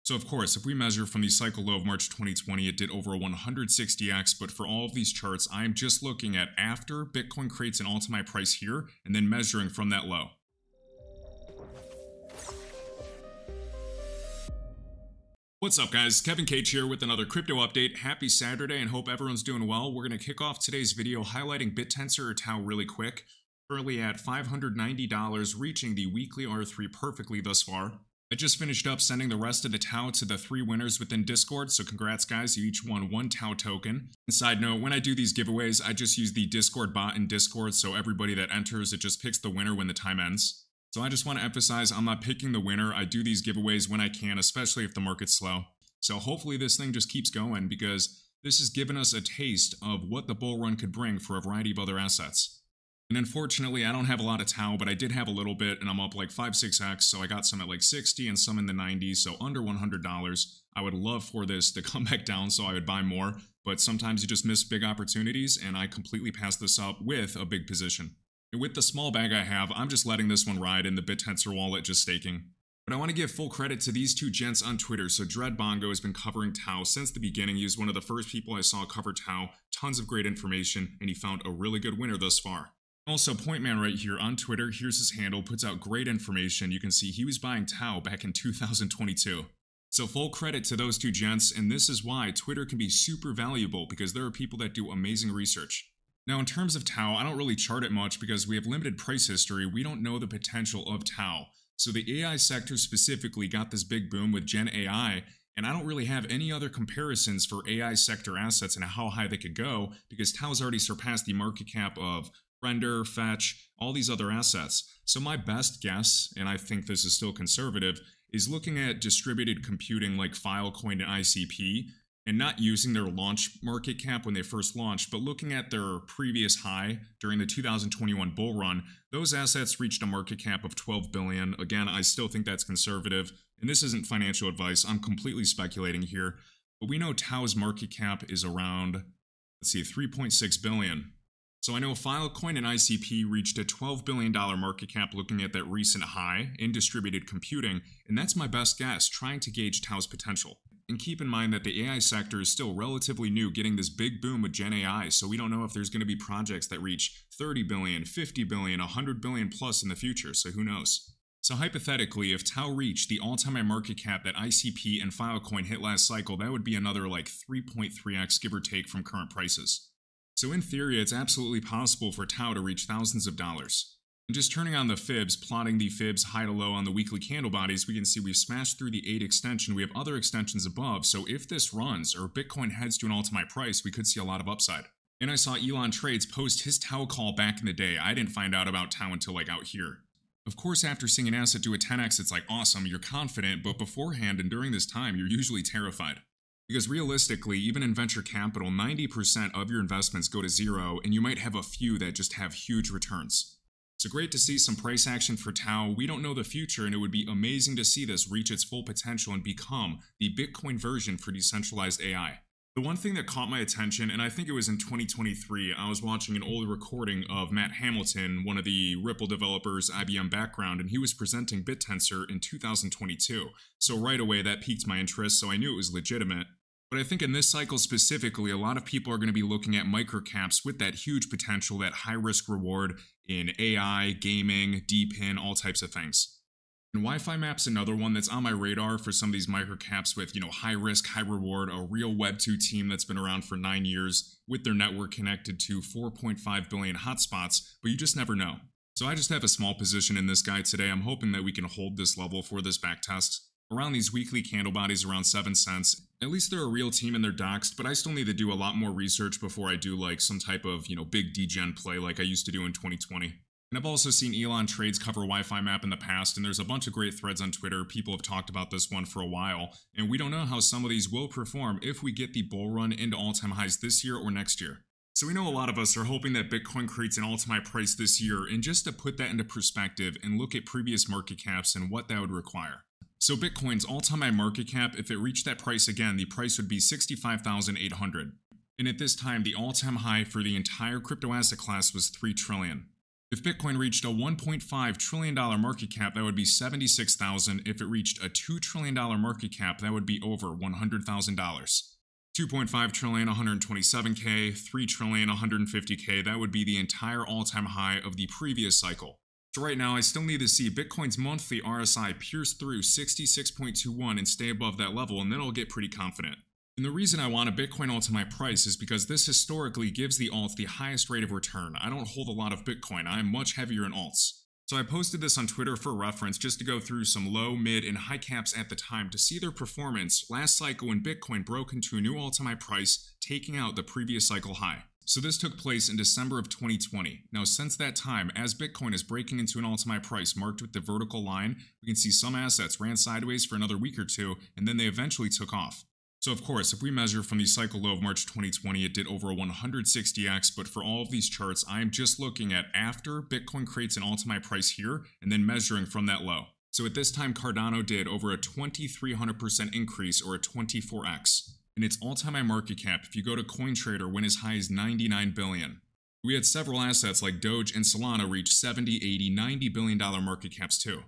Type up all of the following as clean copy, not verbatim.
So of course, if we measure from the cycle low of March 2020, it did over a 160x, but for all of these charts, I am just looking at after Bitcoin creates an all-time high price here, and then measuring from that low. What's up guys, Kevin Cage here with another crypto update. Happy Saturday and hope everyone's doing well. We're going to kick off today's video highlighting Bittensor or TAO really quick. Currently at $590, reaching the weekly R3 perfectly thus far. I just finished up sending the rest of the TAO to the 3 winners within Discord, so congrats guys, you each won 1 TAO token. And side note, when I do these giveaways, I just use the Discord bot in Discord, so everybody that enters, it just picks the winner when the time ends. So I just want to emphasize, I'm not picking the winner. I do these giveaways when I can, especially if the market's slow. So hopefully this thing just keeps going because this has given us a taste of what the bull run could bring for a variety of other assets. And unfortunately, I don't have a lot of TAO, but I did have a little bit and I'm up like 5-6x. So I got some at like 60 and some in the 90s, so under $100. I would love for this to come back down so I would buy more, but sometimes you just miss big opportunities and I completely passed this up with a big position. And with the small bag I have, I'm just letting this one ride in the Bittensor wallet, just staking. But I want to give full credit to these two gents on Twitter. So Dread Bongo has been covering TAO since the beginning. He was one of the first people I saw cover TAO. Tons of great information, and he found a really good winner thus far. Also, Pointman right here on Twitter, here's his handle, puts out great information. You can see he was buying TAO back in 2022. So full credit to those two gents, and this is why Twitter can be super valuable, because there are people that do amazing research. Now in terms of TAO, I don't really chart it much because we have limited price history. We don't know the potential of TAO. So the AI sector specifically got this big boom with Gen AI, and I don't really have any other comparisons for AI sector assets and how high they could go because TAO's already surpassed the market cap of Render, Fetch, all these other assets. So my best guess, and I think this is still conservative, is looking at distributed computing like Filecoin and ICP, and not using their launch market cap when they first launched, but looking at their previous high during the 2021 bull run, those assets reached a market cap of $12 billion. Again, I still think that's conservative, and this isn't financial advice. I'm completely speculating here, but we know TAO's market cap is around, let's see, $3.6 billion. So I know Filecoin and ICP reached a $12 billion market cap looking at that recent high in distributed computing, and that's my best guess, trying to gauge TAO's potential. And keep in mind that the AI sector is still relatively new, getting this big boom with Gen AI, so we don't know if there's going to be projects that reach 30 billion, 50 billion, 100 billion plus in the future, so who knows. So hypothetically, if TAO reached the all-time high market cap that ICP and Filecoin hit last cycle, that would be another like 3.3x give or take from current prices. So in theory, it's absolutely possible for TAO to reach thousands of dollars. And just turning on the fibs, plotting the fibs high to low on the weekly candle bodies, we can see we've smashed through the 8 extension. We have other extensions above, so if this runs or Bitcoin heads to an all-time high price, we could see a lot of upside. And I saw Elon Trades post his TAO call back in the day. I didn't find out about TAO until like out here. Of course, after seeing an asset do a 10x, it's like awesome, you're confident, but beforehand and during this time, you're usually terrified. Because realistically, even in venture capital, 90% of your investments go to zero, and you might have a few that just have huge returns. So great to see some price action for TAO. We don't know the future, and it would be amazing to see this reach its full potential and become the Bitcoin version for decentralized AI. The one thing that caught my attention, and I think it was in 2023, I was watching an old recording of Matt Hamilton, one of the Ripple developers, IBM background, and he was presenting Bittensor in 2022. So right away, that piqued my interest, so I knew it was legitimate. But I think in this cycle specifically, a lot of people are going to be looking at microcaps with that huge potential, that high risk reward in AI, gaming, DePIN, all types of things. And Wi-Fi Map's another one that's on my radar for some of these microcaps with, high risk, high reward, a real Web2 team that's been around for 9 years with their network connected to 4.5 billion hotspots, but you just never know. So I just have a small position in this guy today. I'm hoping that we can hold this level for this backtest. Around these weekly candle bodies around 7 cents. At least they're a real team and they're doxed, but I still need to do a lot more research before I do like some type of, big degen play like I used to do in 2020. And I've also seen Elon Trades cover Wi-Fi Map in the past, and there's a bunch of great threads on Twitter. People have talked about this one for a while, and we don't know how some of these will perform if we get the bull run into all-time highs this year or next year. So we know a lot of us are hoping that Bitcoin creates an all-time high price this year, and just to put that into perspective and look at previous market caps and what that would require. So Bitcoin's all-time high market cap, if it reached that price again, the price would be $65,800. And at this time, the all-time high for the entire crypto asset class was $3 trillion. If Bitcoin reached a $1.5 trillion market cap, that would be $76,000. If it reached a $2 trillion market cap, that would be over $100,000. 2.5 trillion, 127K, 3 trillion, 150K, that would be the entire all-time high of the previous cycle. So right now, I still need to see Bitcoin's monthly RSI pierce through 66.21 and stay above that level, and then I'll get pretty confident. And the reason I want a Bitcoin alt to my price is because this historically gives the alt the highest rate of return. I don't hold a lot of Bitcoin, I am much heavier in alts. So I posted this on Twitter for reference just to go through some low, mid, and high caps at the time to see their performance last cycle when Bitcoin broke into a new all-time high price, taking out the previous cycle high. So this took place in December of 2020. Now since that time, as Bitcoin is breaking into an all-time high price marked with the vertical line, we can see some assets ran sideways for another week or two, and then they eventually took off. So of course, if we measure from the cycle low of March 2020, it did over 160x, but for all of these charts, I am just looking at after Bitcoin creates an all-time high price here, and then measuring from that low. So at this time, Cardano did over a 2,300% increase, or a 24x. In its all-time high market cap, if you go to CoinTrader, went as high as 99 billion. We had several assets like Doge and Solana reach 70, 80, $90 billion market caps too.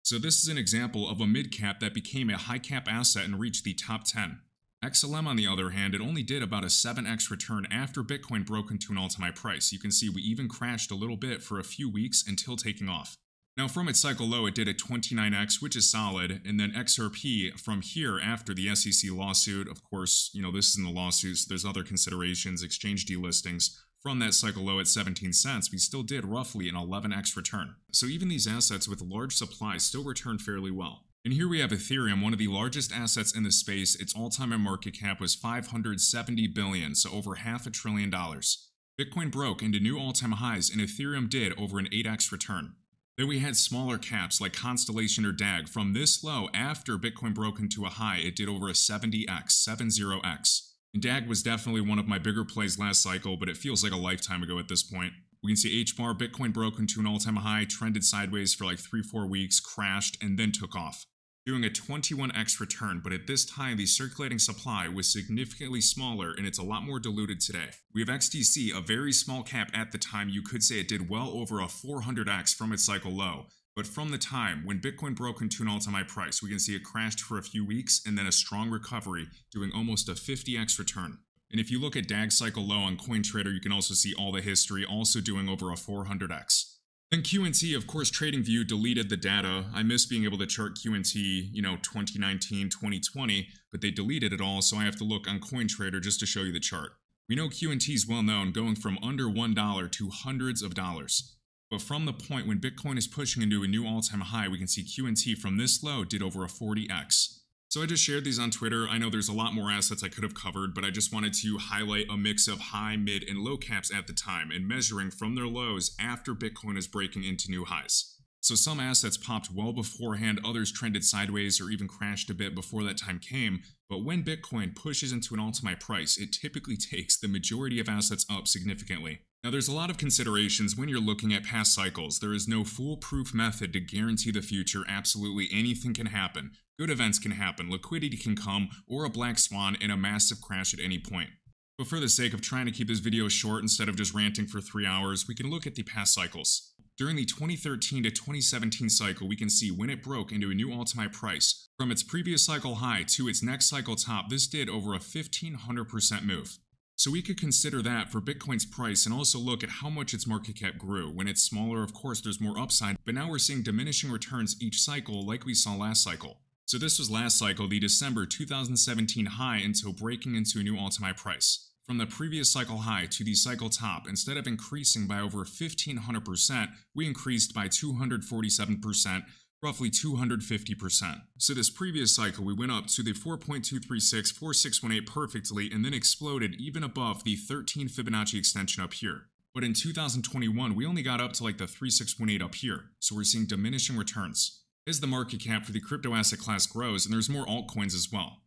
So this is an example of a mid-cap that became a high-cap asset and reached the top 10. XLM, on the other hand, it only did about a 7x return after Bitcoin broke into an all-time high price. You can see we even crashed a little bit for a few weeks until taking off. Now from its cycle low, it did a 29x, which is solid, and then XRP from here after the SEC lawsuit, of course, this is in the lawsuits, there's other considerations, exchange delistings. From that cycle low at 17 cents, we still did roughly an 11x return. So even these assets with large supplies still returned fairly well. And here we have Ethereum, one of the largest assets in the space. Its all-time market cap was $570 billion, so over $500 billion. Bitcoin broke into new all-time highs, and Ethereum did over an 8x return. Then we had smaller caps like Constellation or DAG. From this low, after Bitcoin broke into a high, it did over a 70x. And DAG was definitely one of my bigger plays last cycle, but it feels like a lifetime ago at this point. We can see HBAR, Bitcoin broke into an all-time high, trended sideways for like 3-4 weeks, crashed, and then took off, doing a 21x return, but at this time the circulating supply was significantly smaller and it's a lot more diluted today. We have XDC, a very small cap at the time. You could say it did well over a 400x from its cycle low, but from the time when Bitcoin broke into an all-time high price, we can see it crashed for a few weeks and then a strong recovery, doing almost a 50x return. And if you look at DAG cycle low on CoinTrader, you can also see all the history, also doing over a 400x. Then QNT, of course, TradingView deleted the data. I miss being able to chart QNT, 2019, 2020, but they deleted it all, so I have to look on CoinTrader just to show you the chart. We know QNT is well known, going from under $1 to hundreds of dollars. But from the point when Bitcoin is pushing into a new all-time high, we can see QNT from this low did over a 40x. So I just shared these on Twitter. I know there's a lot more assets I could have covered, but I just wanted to highlight a mix of high, mid, and low caps at the time and measuring from their lows after Bitcoin is breaking into new highs. So some assets popped well beforehand, others trended sideways or even crashed a bit before that time came, but when Bitcoin pushes into an all-time high price, it typically takes the majority of assets up significantly. Now there's a lot of considerations when you're looking at past cycles. There is no foolproof method to guarantee the future. Absolutely anything can happen. Good events can happen, liquidity can come, or a black swan and a massive crash at any point. But for the sake of trying to keep this video short instead of just ranting for 3 hours, we can look at the past cycles. During the 2013 to 2017 cycle, we can see when it broke into a new all-time high price. From its previous cycle high to its next cycle top, this did over a 1,500% move. So we could consider that for Bitcoin's price and also look at how much its market cap grew. When it's smaller, of course, there's more upside, but now we're seeing diminishing returns each cycle like we saw last cycle. So this was last cycle, the December 2017 high until breaking into a new all-time high price. From the previous cycle high to the cycle top, instead of increasing by over 1,500%, we increased by 247%, roughly 250%. So this previous cycle, we went up to the 4.236, 4618 perfectly, and then exploded even above the 13 Fibonacci extension up here. But in 2021, we only got up to like the 3618 up here, so we're seeing diminishing returns. As the market cap for the crypto asset class grows, and there's more altcoins as well.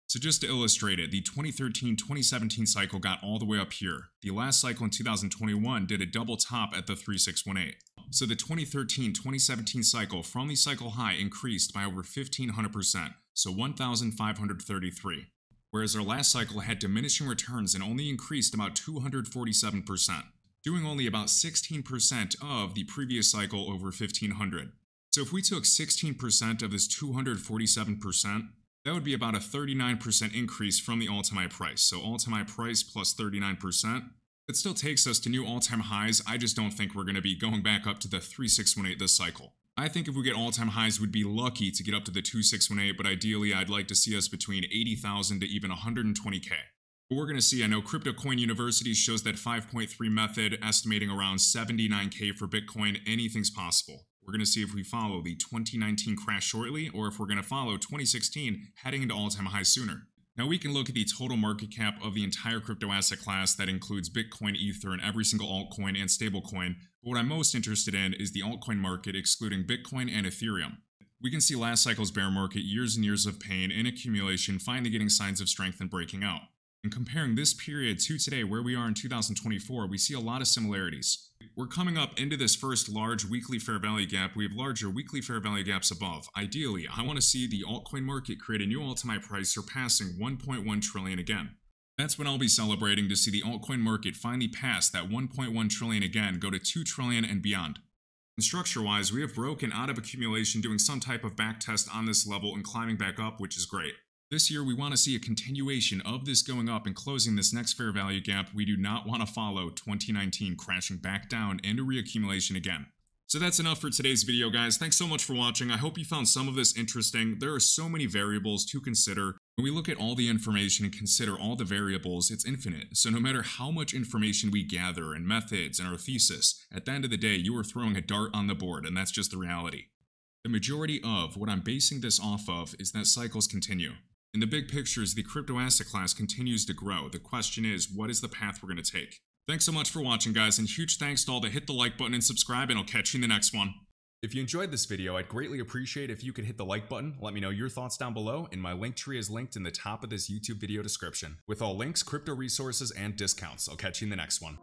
So just to illustrate it, the 2013-2017 cycle got all the way up here. The last cycle in 2021 did a double top at the 3618. So the 2013-2017 cycle from the cycle high increased by over 1,500%, so 1,533. Whereas our last cycle had diminishing returns and only increased about 247%. doing only about 16% of the previous cycle over 1500. So if we took 16% of this 247%, that would be about a 39% increase from the all-time high price. So all-time high price plus 39%. That still takes us to new all-time highs. I just don't think we're going to be going back up to the 3618 this cycle. I think if we get all-time highs, we'd be lucky to get up to the 2618, but ideally I'd like to see us between 80,000 to even 120K. But we're going to see, I know Crypto Coin University shows that 5.3 method, estimating around 79K for Bitcoin. Anything's possible. We're going to see if we follow the 2019 crash shortly, or if we're going to follow 2016 heading into all-time highs sooner. Now we can look at the total market cap of the entire crypto asset class that includes Bitcoin, Ether, and every single altcoin and stablecoin. But what I'm most interested in is the altcoin market excluding Bitcoin and Ethereum. We can see last cycle's bear market, years and years of pain and accumulation, finally getting signs of strength and breaking out. And comparing this period to today, where we are in 2024, we see a lot of similarities. We're coming up into this first large weekly fair value gap. We have larger weekly fair value gaps above. Ideally, I want to see the altcoin market create a new all-time high price surpassing 1.1 trillion again. That's when I'll be celebrating to see the altcoin market finally pass that 1.1 trillion again, go to 2 trillion and beyond. And structure-wise, we have broken out of accumulation, doing some type of back test on this level and climbing back up, which is great. This year, we want to see a continuation of this going up and closing this next fair value gap. We do not want to follow 2019 crashing back down into reaccumulation again. So that's enough for today's video, guys. Thanks so much for watching. I hope you found some of this interesting. There are so many variables to consider. When we look at all the information and consider all the variables, it's infinite. So no matter how much information we gather and methods and our thesis, at the end of the day, you are throwing a dart on the board, and that's just the reality. The majority of what I'm basing this off of is that cycles continue. In the big picture, as the crypto asset class continues to grow, the question is, what is the path we're going to take? Thanks so much for watching, guys, and huge thanks to all that hit the like button and subscribe, and I'll catch you in the next one. If you enjoyed this video, I'd greatly appreciate if you could hit the like button, let me know your thoughts down below, and my link tree is linked in the top of this YouTube video description, with all links, crypto resources, and discounts. I'll catch you in the next one.